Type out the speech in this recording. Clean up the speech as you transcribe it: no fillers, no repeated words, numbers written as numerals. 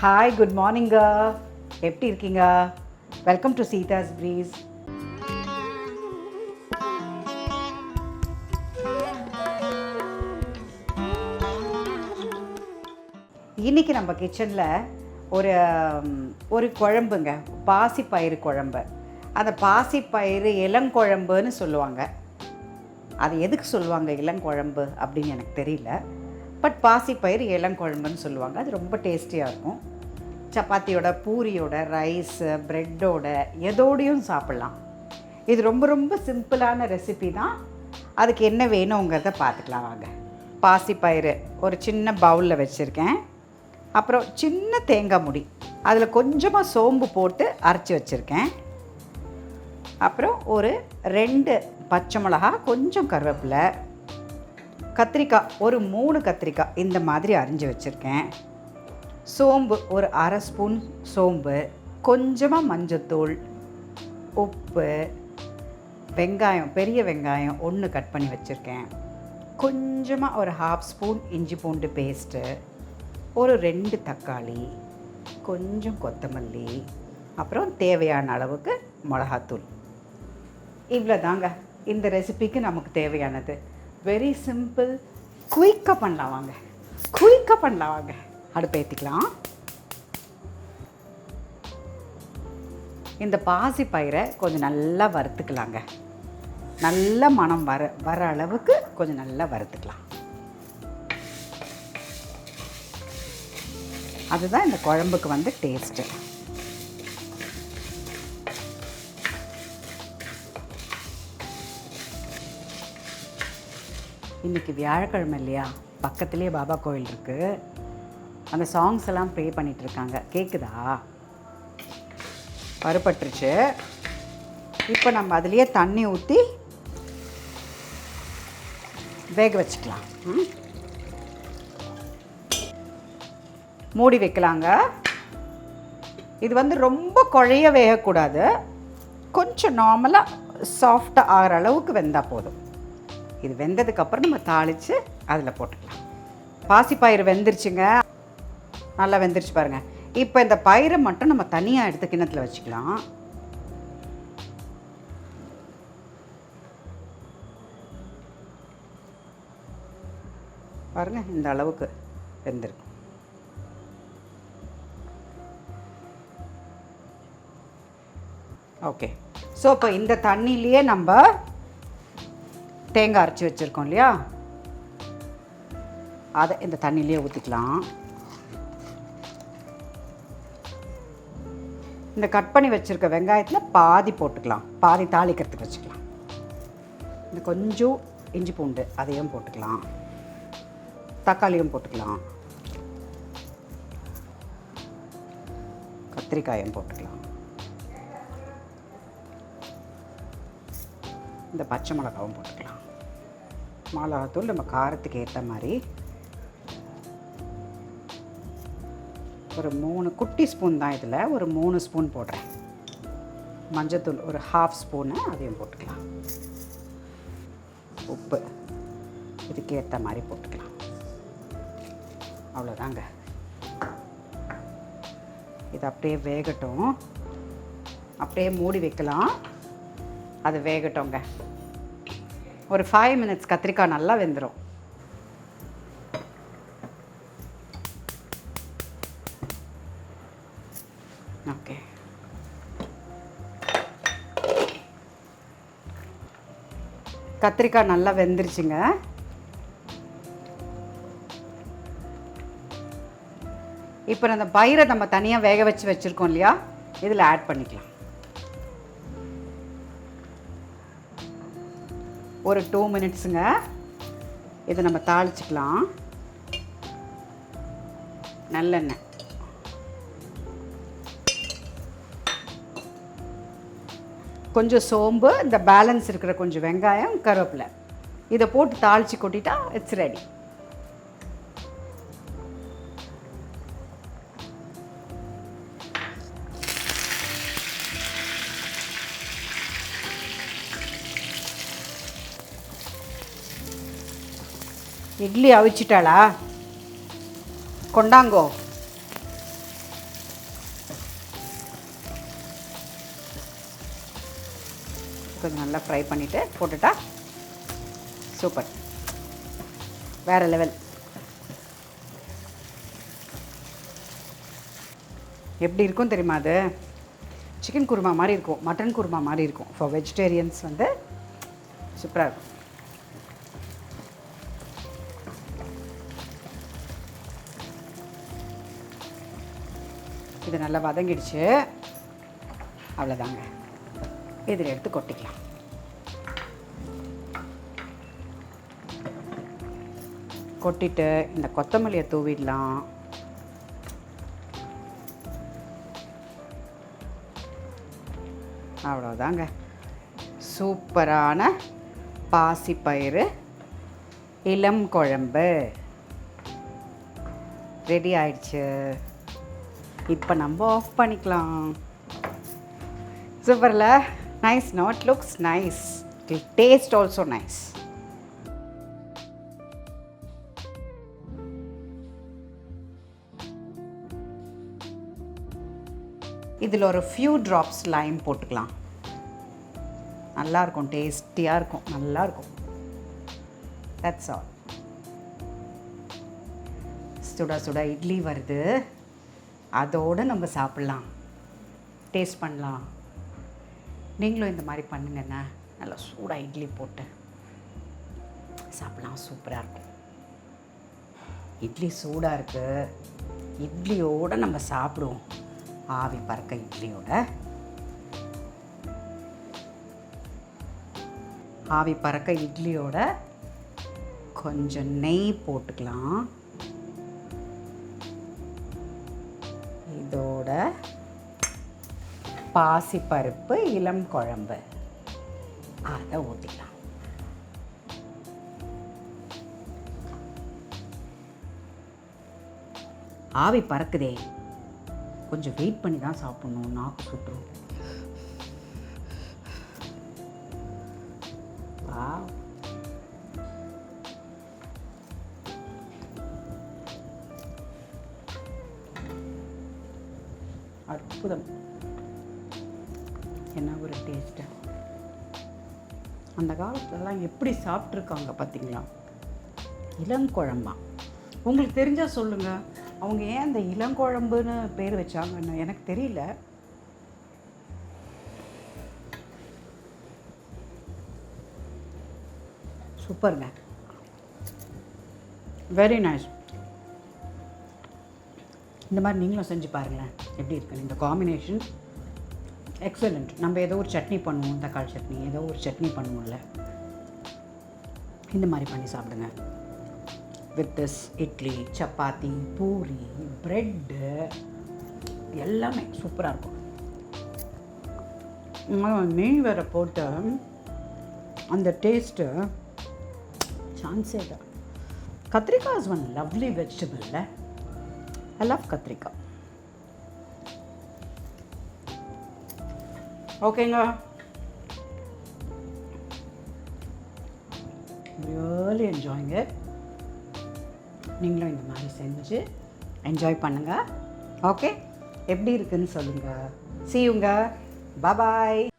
Hi, good morning. எப்படி இருக்கீங்க? Welcome to Seetha's breeze. இன்றைக்கி நம்ம கிச்சனில் ஒரு குழம்புங்க, பாசிப்பயிறு குழம்பு. அந்த பாசிப்பயிறு இளங்குழம்புன்னு சொல்லுவாங்க. அது எதுக்கு சொல்லுவாங்க இளங்குழம்பு அப்படின்னு எனக்கு தெரியல. பட் பாசிப்பயிறு இளங்குழம்புன்னு சொல்லுவாங்க. அது ரொம்ப டேஸ்டியாக இருக்கும். சப்பாத்தியோட, பூரியோட, ரைஸு, ப்ரெட்டோட எதோடையும் சாப்பிட்லாம். இது ரொம்ப ரொம்ப சிம்பிளான ரெசிபி தான். அதுக்கு என்ன வேணுங்கிறத பார்த்துக்கலாம் வாங்க. பாசிப்பயிறு ஒரு சின்ன பவுலில் வச்சுருக்கேன். அப்புறம் சின்ன தேங்காய் முடி, அதில் கொஞ்சமாக சோம்பு போட்டு அரைச்சி வச்சுருக்கேன். அப்புறம் ஒரு 2 பச்சை மிளகா, கொஞ்சம் கருவேப்பிலை, கத்திரிக்காய் ஒரு 3 கத்திரிக்காய் இந்த மாதிரி அரிஞ்சு வச்சுருக்கேன். சோம்பு ஒரு அரை ஸ்பூன் சோம்பு, கொஞ்சமாக மஞ்சத்தூள், உப்பு, வெங்காயம், பெரிய வெங்காயம் 1 கட் பண்ணி வச்சுருக்கேன். கொஞ்சமாக ஒரு 1/2 ஸ்பூன் இஞ்சி பூண்டு பேஸ்ட்டு, ஒரு 2 தக்காளி, கொஞ்சம் கொத்தமல்லி, அப்புறம் தேவையான அளவுக்கு மிளகாத்தூள். இவ்வளோ தாங்க இந்த ரெசிபிக்கு நமக்கு தேவையானது. வெரி சிம்பிள், குயிக்காக பண்ணலாம் வாங்க. அடுப்பை ஏற்றிக்கலாம். இந்த பாசிப்பயிரை கொஞ்சம் நல்லா வறுத்துக்கலாங்க. நல்ல மணம் வர அளவுக்கு கொஞ்சம் நல்லா வறுத்துக்கலாம். அதுதான் இந்த குழம்புக்கு டேஸ்ட்டு. இன்றைக்கி வியாழக்கிழமை இல்லையா, பக்கத்துலேயே பாபா கோயில் இருக்குது. அந்த சாங்ஸ் எல்லாம் ப்ளே பண்ணிகிட்ருக்காங்க. கேட்குதா? வறுபட்டுருச்சு. இப்போ நம்ம அதுலேயே தண்ணி ஊற்றி வேக வச்சுக்கலாம். மூடி வைக்கலாங்க. இது ரொம்ப குழைய வேகக்கூடாது. கொஞ்சம் நார்மலாக சாஃப்டாக ஆகிற அளவுக்கு வெந்தால் போதும். இது வெந்ததுக்கப்புறம் நம்ம தாளித்து அதில் போட்டுக்கலாம். பாசிப்பயிறு வெந்துருச்சுங்க, நல்லா வெந்துருச்சு பாருங்கள். இப்போ இந்த பயிரை மட்டும் நம்ம தனியாக எடுத்து கிண்ணத்தில் வச்சுக்கலாம். பாருங்கள், இந்த அளவுக்கு வெந்திருக்கும். ஓகே. ஸோ இப்போ இந்த தண்ணியிலையே நம்ம தேங்காய் அரைச்சி வச்சுருக்கோம் இல்லையா, அதை இந்த தண்ணியிலே ஊற்றிக்கலாம். இந்த கட் பண்ணி வச்சுருக்க வெங்காயத்தில் பாதி போட்டுக்கலாம், பாதி தாளிக்கிறதுக்கு வச்சுக்கலாம். இந்த கொஞ்சம் இஞ்சி பூண்டு அதையும் போட்டுக்கலாம், தக்காளியும் போட்டுக்கலாம், கத்திரிக்காயும் போட்டுக்கலாம், இந்த பச்சை மிளகாவும் போட்டுக்கலாம். மிளகாத்தூள் நம்ம காரத்துக்கு ஏற்ற மாதிரி ஒரு 3 குட்டி ஸ்பூன் தான், இதில் ஒரு 3 ஸ்பூன் போடுறேன். மஞ்சத்தூள் ஒரு 1/2 ஸ்பூனு, அதையும் போட்டுக்கலாம். உப்பு இதுக்கு ஏற்ற மாதிரி போட்டுக்கலாம். அவ்வளோதாங்க. இது அப்படியே வேகட்டும். அப்படியே மூடி வைக்கலாம். அது வேகட்டோங்க. ஒரு 5 மினிட்ஸ் கத்திரிக்காய் நல்லா வெந்துடும். ஓகே. கத்திரிக்காய் நல்லா வெந்துருச்சுங்க. இப்போ அந்த பயிரை நம்ம தனியாக வேக வச்சுருக்கோம் இல்லையா, இதில் ஆட் பண்ணிக்கலாம். ஒரு 2 மினிட்ஸுங்க. இதை நம்ம தாளிச்சிக்கலாம். நல்லெண்ணெய், கொஞ்சம் சோம்பு, இந்த பேலன்ஸ் இருக்கிற கொஞ்சம் வெங்காயம், கருவேப்பிலை, இதை போட்டு தாளித்து கொட்டிட்டா இட்ஸ் ரெடி. இட்லி அவிச்சிட்டாளா? கொண்டாங்கோ. கொஞ்சம் நல்லா ஃப்ரை பண்ணிவிட்டு போட்டுட்டா சூப்பர், வேறு லெவல். எப்படி இருக்கும் தெரியுமா? அது சிக்கன் குருமா மாதிரி இருக்கும், மட்டன் குருமா மாதிரி இருக்கும். ஃபார் வெஜிடேரியன்ஸ் வந்து சூப்பராக இருக்கும். இது நல்லா வதங்கிடுச்சு, அவ்வளோதாங்க. இதில் எடுத்து கொட்டிக்கலாம். கொட்டிட்டு இந்த கொத்தமல்லியை தூவிடலாம். அவ்வளோதாங்க, சூப்பரான பாசிப்பயிறு இளம் குழம்பு ரெடி ஆயிடுச்சு. இப்போ நம்ம ஆஃப் பண்ணிக்கலாம். சூப்பர்ல, nice. Not looks nice, taste also nice. இதில் ஒரு ஃபியூ ட்ராப்ஸ் லைம் போட்டுக்கலாம். நல்லாயிருக்கும், டேஸ்டியாக இருக்கும், நல்லாயிருக்கும். That's all. சுட சுட இட்லி வருது, அதோடு நம்ம சாப்பிட்லாம், டேஸ்ட் பண்ணலாம். நீங்களும் இந்த மாதிரி பண்ணுங்கண்ணா. நல்லா சூடாக இட்லி போட்டு சாப்பிட்லாம், சூப்பராக இருக்கும். இட்லி சூடாக இருக்குது, இட்லியோடு நம்ம சாப்பிடுவோம். ஆவி பறக்க இட்லியோட, ஆவி பறக்க இட்லியோட கொஞ்சம் நெய் போட்டுக்கலாம். இதோட பாசிப்பருப்பு இளம் குழம்பு அதை ஊற்றிக்கலாம். ஆவி பறக்குதே, கொஞ்சம் வெயிட் பண்ணி தான் சாப்பிட்ணும், நாக்கு சுட்டுரும். வாவ், அற்புதம். என்ன ஒரு டேஸ்ட்டு. அந்த காலத்துலலாம் எப்படி சாப்பிட்ருக்காங்க பார்த்தீங்களா? இளங்குழம்பா. உங்களுக்கு தெரிஞ்சால் சொல்லுங்கள், அவங்க ஏன் அந்த இளங்குழம்புன்னு பேர் வச்சாங்கன்னு எனக்கு தெரியல. சூப்பருங்க, வெரி நைஸ். இந்த மாதிரி நீங்களும் செஞ்சு பாருங்களேன், எப்படி இருக்குன்னு. இந்த காம்பினேஷன் எக்ஸலண்ட். நம்ம ஏதோ ஒரு சட்னி பண்ணுவோம், தக்காளி சட்னி, ஏதோ ஒரு சட்னி பண்ணுவோம்ல, இந்த மாதிரி பண்ணி சாப்பிடுங்க. With this idli, chapati, puri, bread எல்லாமே சூப்பராக இருக்கும். நெய் வேறு போட்டு அந்த டேஸ்ட்டு சான்ஸே தான். கத்திரிக்காய் is one lovely vegetable. I love கத்திரிக்காய். ஓகேங்க, ரியலி என்ஜாய்ங்க. நீங்களும் இந்த மாதிரி செஞ்சு என்ஜாய் பண்ணுங்கள். ஓகே, எப்படி இருக்குன்னு சொல்லுங்கள். See you, bye bye.